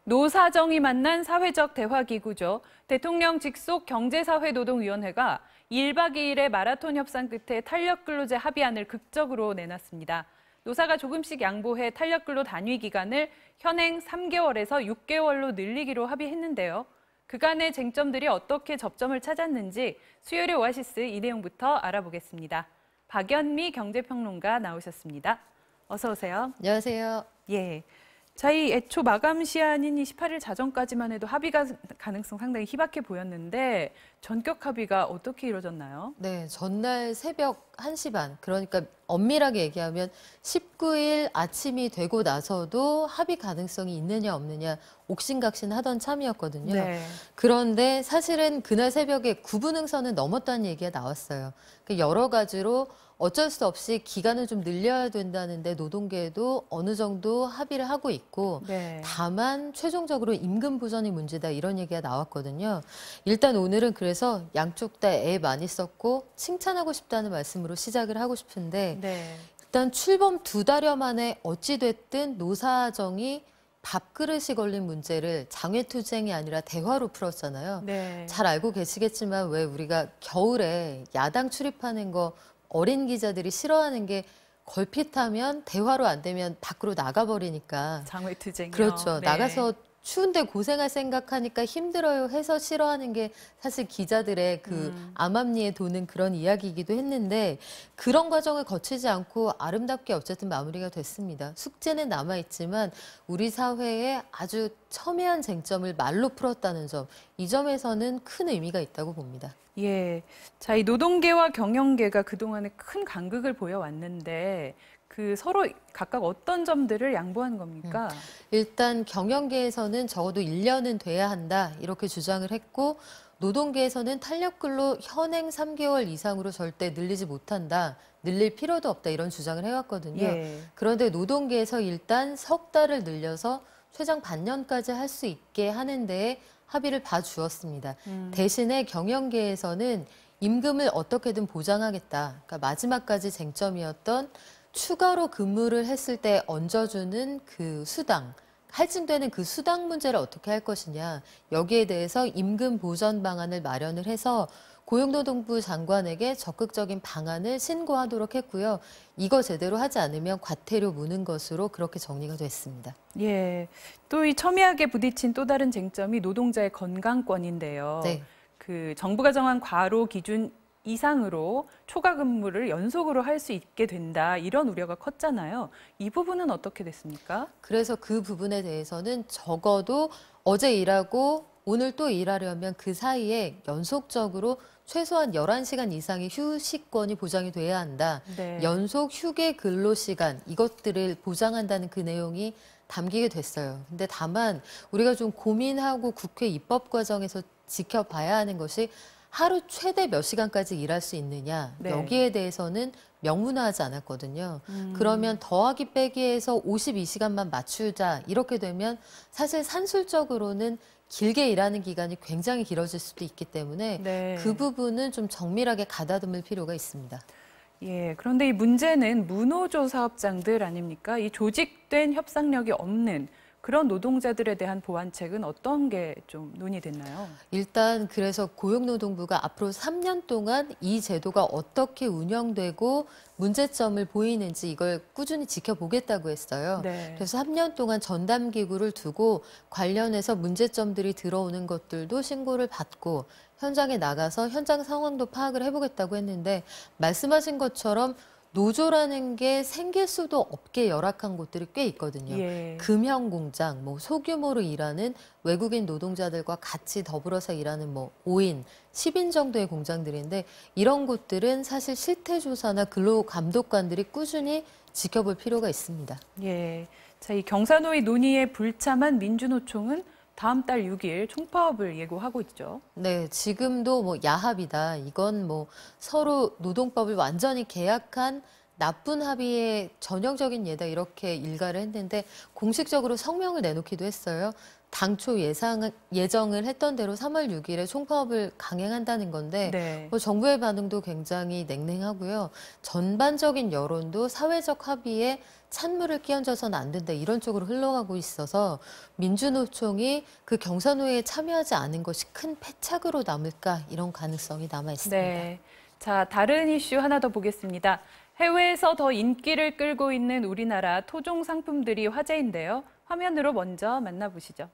노사정이 만난 사회적 대화기구죠. 대통령 직속 경제사회노동위원회가 1박 2일의 마라톤 협상 끝에 탄력근로제 합의안을 극적으로 내놨습니다. 노사가 조금씩 양보해 탄력근로 단위 기간을 현행 3개월에서 6개월로 늘리기로 합의했는데요. 그간의 쟁점들이 어떻게 접점을 찾았는지 수요일의 오아시스 이 내용부터 알아보겠습니다. 박연미 경제평론가 나오셨습니다. 어서 오세요. 안녕하세요. 예. 자, 이 애초 마감 시한인 28일 자정까지만 해도 합의가 가능성 상당히 희박해 보였는데 전격 합의가 어떻게 이루어졌나요? 네, 전날 새벽 1시 반, 그러니까 엄밀하게 얘기하면 19일 아침이 되고 나서도 합의 가능성이 있느냐 없느냐 옥신각신하던 참이었거든요. 네. 그런데 사실은 그날 새벽에 구분응선은 넘었다는 얘기가 나왔어요. 여러 가지로 어쩔 수 없이 기간을 좀 늘려야 된다는데 노동계도 어느 정도 합의를 하고 있고 네. 다만 최종적으로 임금 보전이 문제다 이런 얘기가 나왔거든요. 일단 오늘은 그래서 양쪽 다 애 많이 썼고 칭찬하고 싶다는 말씀으로 시작을 하고 싶은데 네. 일단 출범 2달여 만에 어찌됐든 노사정이 밥그릇이 걸린 문제를 장외투쟁이 아니라 대화로 풀었잖아요. 네. 잘 알고 계시겠지만 왜 우리가 겨울에 야당 출입하는 거 어린 기자들이 싫어하는 게 걸핏하면 대화로 안 되면 밖으로 나가버리니까. 장외투쟁이요. 그렇죠. 네. 나가서 추운데 고생할 생각하니까 힘들어요 해서 싫어하는 게 사실 기자들의 그 암암리에 도는 그런 이야기이기도 했는데 그런 과정을 거치지 않고 아름답게 어쨌든 마무리가 됐습니다. 숙제는 남아있지만 우리 사회에 아주 첨예한 쟁점을 말로 풀었다는 점, 이 점에서는 큰 의미가 있다고 봅니다. 예. 자, 이 노동계와 경영계가 그동안에 큰 간극을 보여왔는데 그 서로 각각 어떤 점들을 양보한 겁니까? 일단 경영계에서는 적어도 1년은 돼야 한다 이렇게 주장을 했고 노동계에서는 탄력근로 현행 3개월 이상으로 절대 늘리지 못한다. 늘릴 필요도 없다 이런 주장을 해왔거든요. 예. 그런데 노동계에서 일단 석 달을 늘려서 최장 반년까지 할 수 있게 하는 데에 합의를 봐주었습니다. 대신에 경영계에서는 임금을 어떻게든 보장하겠다. 그러니까 마지막까지 쟁점이었던 추가로 근무를 했을 때 얹어주는 그 수당, 할증되는 그 수당 문제를 어떻게 할 것이냐. 여기에 대해서 임금 보전 방안을 마련을 해서 고용노동부 장관에게 적극적인 방안을 신고하도록 했고요. 이거 제대로 하지 않으면 과태료 무는 것으로 그렇게 정리가 됐습니다. 예. 또 이 첨예하게 부딪힌 또 다른 쟁점이 노동자의 건강권인데요. 네. 그 정부가 정한 과로 기준 이상으로 초과 근무를 연속으로 할 수 있게 된다. 이런 우려가 컸잖아요. 이 부분은 어떻게 됐습니까? 그래서 그 부분에 대해서는 적어도 어제 일하고 오늘 또 일하려면 그 사이에 연속적으로 최소한 11시간 이상의 휴식권이 보장이 돼야 한다. 네. 연속 휴게 근로시간 이것들을 보장한다는 그 내용이 담기게 됐어요. 근데 다만 우리가 좀 고민하고 국회 입법 과정에서 지켜봐야 하는 것이 하루 최대 몇 시간까지 일할 수 있느냐. 네. 여기에 대해서는 명문화하지 않았거든요. 그러면 더하기 빼기해서 52시간만 맞추자 이렇게 되면 사실 산술적으로는 길게 일하는 기간이 굉장히 길어질 수도 있기 때문에 네. 그 부분은 좀 정밀하게 가다듬을 필요가 있습니다. 예, 그런데 이 문제는 무노조 사업장들 아닙니까? 이 조직된 협상력이 없는 그런 노동자들에 대한 보완책은 어떤 게 좀 논의됐나요? 일단 그래서 고용노동부가 앞으로 3년 동안 이 제도가 어떻게 운영되고 문제점을 보이는지 이걸 꾸준히 지켜보겠다고 했어요. 네. 그래서 3년 동안 전담기구를 두고 관련해서 문제점들이 들어오는 것들도 신고를 받고 현장에 나가서 현장 상황도 파악을 해보겠다고 했는데 말씀하신 것처럼 노조라는 게 생길 수도 없게 열악한 곳들이 꽤 있거든요. 예. 금형 공장, 소규모로 일하는 외국인 노동자들과 같이 더불어서 일하는 5인, 10인 정도의 공장들인데 이런 곳들은 사실 실태조사나 근로감독관들이 꾸준히 지켜볼 필요가 있습니다. 예. 자, 이 경사노위 논의에 불참한 민주노총은 다음 달 6일 총파업을 예고하고 있죠. 네, 지금도 야합이다. 이건 서로 노동법을 완전히 개혁한 나쁜 합의의 전형적인 예다 이렇게 일가를 했는데 공식적으로 성명을 내놓기도 했어요. 당초 예정을 했던 대로 3월 6일에 총파업을 강행한다는 건데 네. 뭐 정부의 반응도 굉장히 냉랭하고요. 전반적인 여론도 사회적 합의에 찬물을 끼얹어서는 안 된다 이런 쪽으로 흘러가고 있어서 민주노총이 그 경선회의에 참여하지 않은 것이 큰 패착으로 남을까 이런 가능성이 남아 있습니다. 네. 자, 다른 이슈 하나 더 보겠습니다. 해외에서 더 인기를 끌고 있는 우리나라 토종 상품들이 화제인데요. 화면으로 먼저 만나보시죠.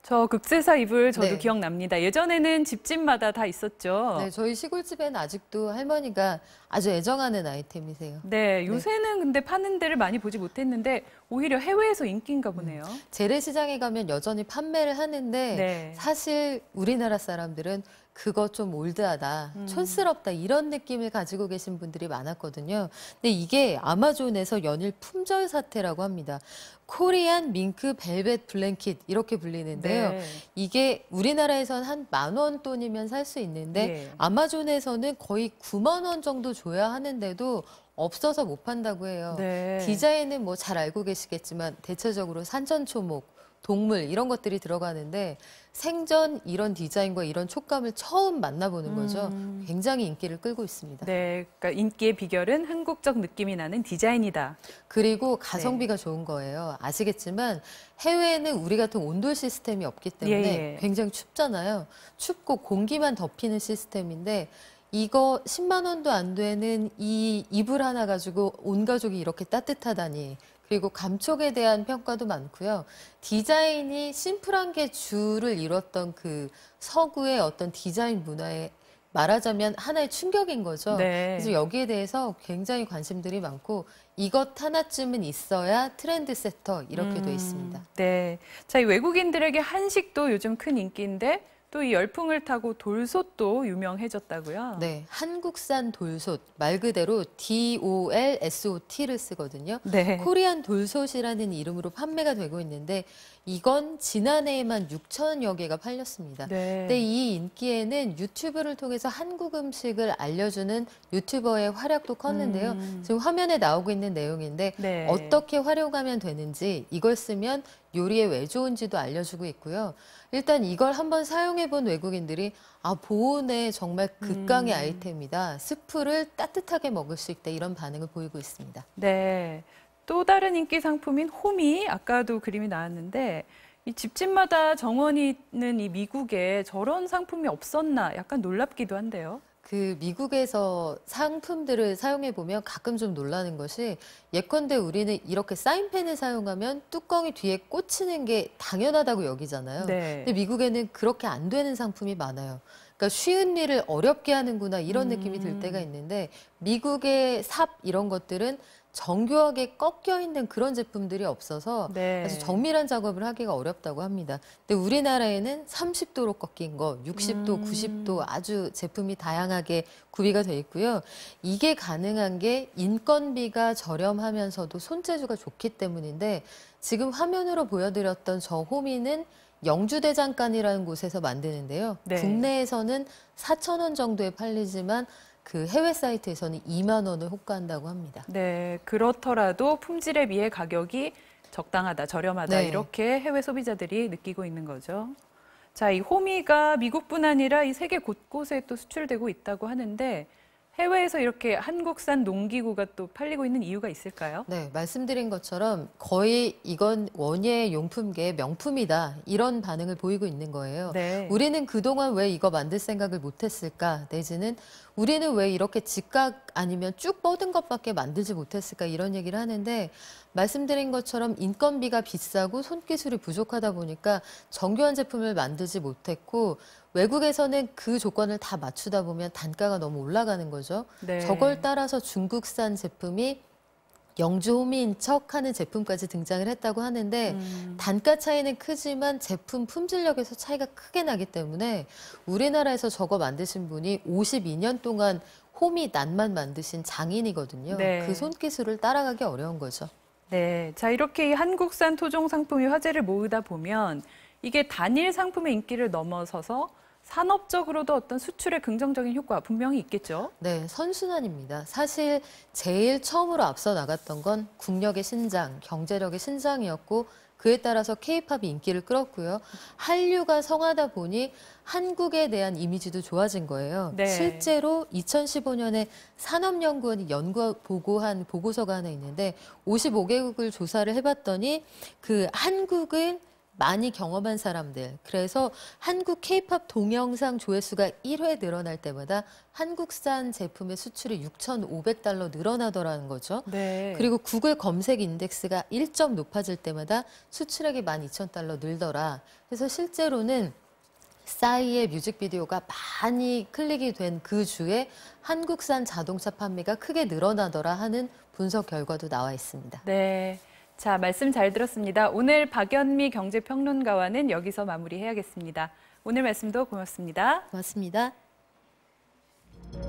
저 극세사 이불 저도 네. 기억납니다. 예전에는 집집마다 다 있었죠. 네, 저희 시골집에는 아직도 할머니가 아주 애정하는 아이템이세요. 네, 요새는 근데 파는 데를 많이 보지 못했는데 오히려 해외에서 인기인가 보네요. 재래시장에 가면 여전히 판매를 하는데 네. 사실 우리나라 사람들은 그거 좀 올드하다, 촌스럽다 이런 느낌을 가지고 계신 분들이 많았거든요. 근데 이게 아마존에서 연일 품절 사태라고 합니다. 코리안 밍크 벨벳 블랭킷 이렇게 불리는데요. 네. 이게 우리나라에선 한 10,000원 돈이면 살 수 있는데 예. 아마존에서는 거의 9만 원 정도 줘야 하는데도 없어서 못 판다고 해요. 네. 디자인은 뭐 잘 알고 계시겠지만 대체적으로 산전초목, 동물 이런 것들이 들어가는데 생전 이런 디자인과 이런 촉감을 처음 만나보는 거죠. 굉장히 인기를 끌고 있습니다. 네, 그러니까 인기의 비결은 한국적 느낌이 나는 디자인이다. 그리고 가성비가 좋은 거예요. 아시겠지만 해외에는 우리 같은 온돌 시스템이 없기 때문에 예. 굉장히 춥잖아요. 춥고 공기만 덮이는 시스템인데 이거 10만 원도 안 되는 이 이불 하나 가지고 온 가족이 이렇게 따뜻하다니. 그리고 감촉에 대한 평가도 많고요. 디자인이 심플한 게 주를 이뤘던 그 서구의 어떤 디자인 문화에 말하자면 하나의 충격인 거죠. 네. 그래서 여기에 대해서 굉장히 관심들이 많고 이것 하나쯤은 있어야 트렌드 세터 이렇게 돼 있습니다. 네. 자, 이 외국인들에게 한식도 요즘 큰 인기인데 또 이 열풍을 타고 돌솥도 유명해졌다고요? 네, 한국산 돌솥 말 그대로 DOLSOT를 쓰거든요. 네. 코리안 돌솥이라는 이름으로 판매가 되고 있는데 이건 지난해에만 6천여 개가 팔렸습니다. 네. 근데 이 인기에는 유튜브를 통해서 한국 음식을 알려주는 유튜버의 활약도 컸는데요. 지금 화면에 나오고 있는 내용인데 네. 어떻게 활용하면 되는지 이걸 쓰면 요리에 왜 좋은지도 알려주고 있고요. 일단 이걸 한번 사용해본 외국인들이 보온에 정말 극강의 아이템이다. 스프를 따뜻하게 먹을 수 있다. 이런 반응을 보이고 있습니다. 네. 또 다른 인기 상품인 호미, 아까도 그림이 나왔는데 이 집집마다 정원이 있는 이 미국에 저런 상품이 없었나 약간 놀랍기도 한데요. 그 미국에서 상품들을 사용해 보면 가끔 좀 놀라는 것이 예컨대 우리는 이렇게 사인펜을 사용하면 뚜껑이 뒤에 꽂히는 게 당연하다고 여기잖아요. 네. 근데 미국에는 그렇게 안 되는 상품이 많아요. 그러니까 쉬운 일을 어렵게 하는구나 이런 느낌이 들 때가 있는데 미국의 삽 이런 것들은 정교하게 꺾여 있는 그런 제품들이 없어서 네. 아주 정밀한 작업을 하기가 어렵다고 합니다. 근데 우리나라에는 30도로 꺾인 거, 60도, 90도 아주 제품이 다양하게 구비가 돼 있고요. 이게 가능한 게 인건비가 저렴하면서도 손재주가 좋기 때문인데 지금 화면으로 보여드렸던 저 호미는 영주대장간이라는 곳에서 만드는데요. 네. 국내에서는 4,000원 정도에 팔리지만 그 해외 사이트에서는 2만 원을 호가한다고 합니다. 네, 그렇더라도 품질에 비해 가격이 적당하다, 저렴하다 네. 이렇게 해외 소비자들이 느끼고 있는 거죠. 자, 이 호미가 미국뿐 아니라 이 세계 곳곳에 또 수출되고 있다고 하는데 해외에서 이렇게 한국산 농기구가 또 팔리고 있는 이유가 있을까요? 네, 말씀드린 것처럼 거의 이건 원예 용품계의 명품이다. 이런 반응을 보이고 있는 거예요. 네. 우리는 그동안 왜 이거 만들 생각을 못했을까? 내지는 우리는 왜 이렇게 직각 아니면 쭉 뻗은 것밖에 만들지 못했을까? 이런 얘기를 하는데 말씀드린 것처럼 인건비가 비싸고 손기술이 부족하다 보니까 정교한 제품을 만들지 못했고 외국에서는 그 조건을 다 맞추다 보면 단가가 너무 올라가는 거죠. 네. 저걸 따라서 중국산 제품이 영주 호미인 척하는 제품까지 등장을 했다고 하는데 단가 차이는 크지만 제품 품질력에서 차이가 크게 나기 때문에 우리나라에서 저거 만드신 분이 52년 동안 호미 낫만 만드신 장인이거든요. 네. 그 손기술을 따라가기 어려운 거죠. 네. 자, 이렇게 이 한국산 토종 상품이 화제를 모으다 보면 이게 단일 상품의 인기를 넘어서서 산업적으로도 어떤 수출에 긍정적인 효과가 분명히 있겠죠. 네, 선순환입니다. 사실 제일 처음으로 앞서 나갔던 건 국력의 신장, 경제력의 신장이었고 그에 따라서 K-팝이 인기를 끌었고요. 한류가 성하다 보니 한국에 대한 이미지도 좋아진 거예요. 네. 실제로 2015년에 산업연구원이 보고한 보고서가 하나 있는데 55개국을 조사를 해봤더니 그 한국을 많이 경험한 사람들, 그래서 한국 K-팝 동영상 조회수가 1회 늘어날 때마다 한국산 제품의 수출이 6,500달러 늘어나더라는 거죠. 네. 그리고 구글 검색 인덱스가 1점 높아질 때마다 수출액이 12,000달러 늘더라. 그래서 실제로는 싸이의 뮤직비디오가 많이 클릭이 된 그 주에 한국산 자동차 판매가 크게 늘어나더라 하는 분석 결과도 나와 있습니다. 네. 자, 말씀 잘 들었습니다. 오늘 박연미 경제평론가와는 여기서 마무리해야겠습니다. 오늘 말씀도 고맙습니다. 고맙습니다.